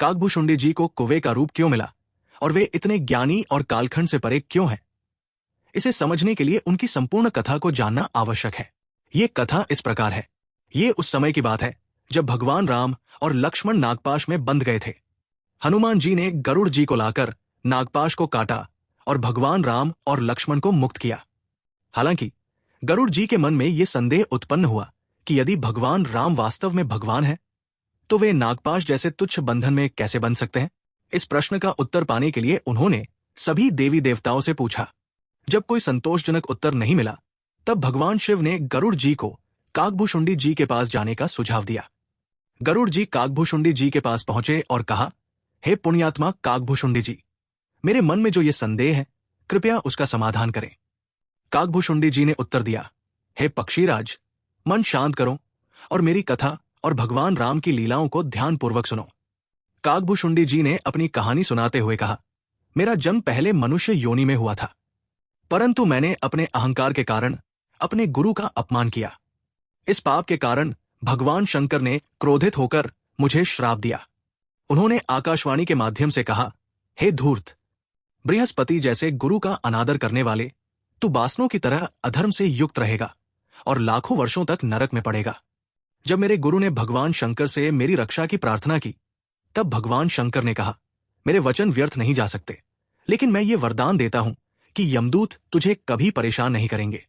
काकभूषुंडी जी को कुएं का रूप क्यों मिला और वे इतने ज्ञानी और कालखंड से परे क्यों हैं? इसे समझने के लिए उनकी संपूर्ण कथा को जानना आवश्यक है। ये कथा इस प्रकार है। ये उस समय की बात है जब भगवान राम और लक्ष्मण नागपाश में बंध गए थे। हनुमान जी ने गरुड़ जी को लाकर नागपाश को काटा और भगवान राम और लक्ष्मण को मुक्त किया। हालांकि गरुड़ जी के मन में यह संदेह उत्पन्न हुआ कि यदि भगवान राम वास्तव में भगवान है तो वे नागपाश जैसे तुच्छ बंधन में कैसे बंध सकते हैं? इस प्रश्न का उत्तर पाने के लिए उन्होंने सभी देवी देवताओं से पूछा। जब कोई संतोषजनक उत्तर नहीं मिला तब भगवान शिव ने गरुड़ जी को काकभूषुंडी जी के पास जाने का सुझाव दिया। गरुड़ जी काकभूषुंडी जी के पास पहुंचे और कहा, हे पुण्यात्मा काकभूषुंडी जी, मेरे मन में जो ये संदेह है कृपया उसका समाधान करें। काकभूषुंडी जी ने उत्तर दिया, हे पक्षीराज, मन शांत करो और मेरी कथा और भगवान राम की लीलाओं को ध्यानपूर्वक सुनो। काकभूषुंडी जी ने अपनी कहानी सुनाते हुए कहा, मेरा जन्म पहले मनुष्य योनि में हुआ था, परंतु मैंने अपने अहंकार के कारण अपने गुरु का अपमान किया। इस पाप के कारण भगवान शंकर ने क्रोधित होकर मुझे श्राप दिया। उन्होंने आकाशवाणी के माध्यम से कहा, हे धूर्त, बृहस्पति जैसे गुरु का अनादर करने वाले, तू बासनों की तरह अधर्म से युक्त रहेगा और लाखों वर्षों तक नरक में पड़ेगा। जब मेरे गुरु ने भगवान शंकर से मेरी रक्षा की प्रार्थना की तब भगवान शंकर ने कहा, मेरे वचन व्यर्थ नहीं जा सकते, लेकिन मैं ये वरदान देता हूं कि यमदूत तुझे कभी परेशान नहीं करेंगे।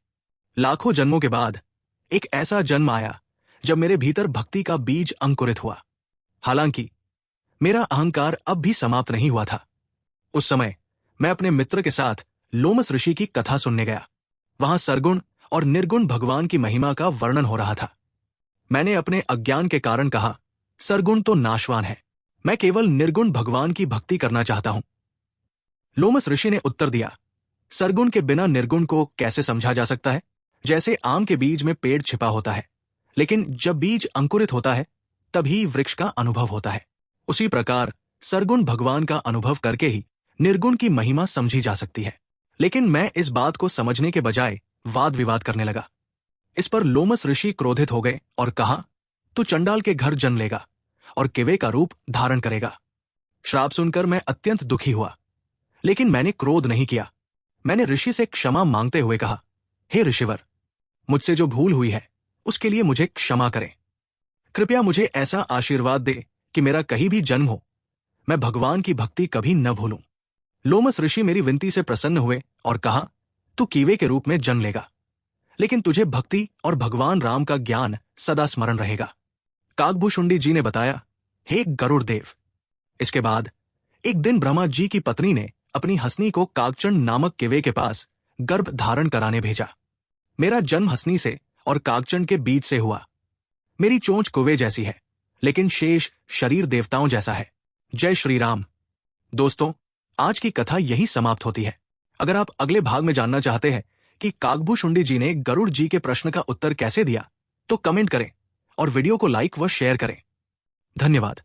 लाखों जन्मों के बाद एक ऐसा जन्म आया जब मेरे भीतर भक्ति का बीज अंकुरित हुआ। हालांकि मेरा अहंकार अब भी समाप्त नहीं हुआ था। उस समय मैं अपने मित्र के साथ लोमस ऋषि की कथा सुनने गया। वहां सरगुण और निर्गुण भगवान की महिमा का वर्णन हो रहा था। मैंने अपने अज्ञान के कारण कहा, सरगुण तो नाशवान है, मैं केवल निर्गुण भगवान की भक्ति करना चाहता हूं। लोमस ऋषि ने उत्तर दिया, सरगुण के बिना निर्गुण को कैसे समझा जा सकता है? जैसे आम के बीज में पेड़ छिपा होता है, लेकिन जब बीज अंकुरित होता है तभी वृक्ष का अनुभव होता है। उसी प्रकार सरगुण भगवान का अनुभव करके ही निर्गुण की महिमा समझी जा सकती है। लेकिन मैं इस बात को समझने के बजाय वाद विवाद करने लगा। इस पर लोमस ऋषि क्रोधित हो गए और कहा, तू चंडाल के घर जन्म लेगा और किवे का रूप धारण करेगा। श्राप सुनकर मैं अत्यंत दुखी हुआ, लेकिन मैंने क्रोध नहीं किया। मैंने ऋषि से क्षमा मांगते हुए कहा, हे ऋषिवर, मुझसे जो भूल हुई है उसके लिए मुझे क्षमा करें। कृपया मुझे ऐसा आशीर्वाद दे कि मेरा कहीं भी जन्म हो, मैं भगवान की भक्ति कभी न भूलूं। लोमस ऋषि मेरी विनती से प्रसन्न हुए और कहा, तू कीवे के रूप में जन्म लेगा, लेकिन तुझे भक्ति और भगवान राम का ज्ञान सदा स्मरण रहेगा। काकभूषुंडी जी ने बताया, हे गरुड़ देव, इसके बाद एक दिन ब्रह्मा जी की पत्नी ने अपनी हंसनी को काकचंड नामक किवे के पास गर्भ धारण कराने भेजा। मेरा जन्म हंसनी से और काकचंड के बीच से हुआ। मेरी चोंच कुएं जैसी है, लेकिन शेष शरीर देवताओं जैसा है। जय श्री राम। दोस्तों, आज की कथा यही समाप्त होती है। अगर आप अगले भाग में जानना चाहते हैं कि काकभूषुंडी जी ने गरुड़ जी के प्रश्न का उत्तर कैसे दिया, तो कमेंट करें और वीडियो को लाइक व शेयर करें। धन्यवाद।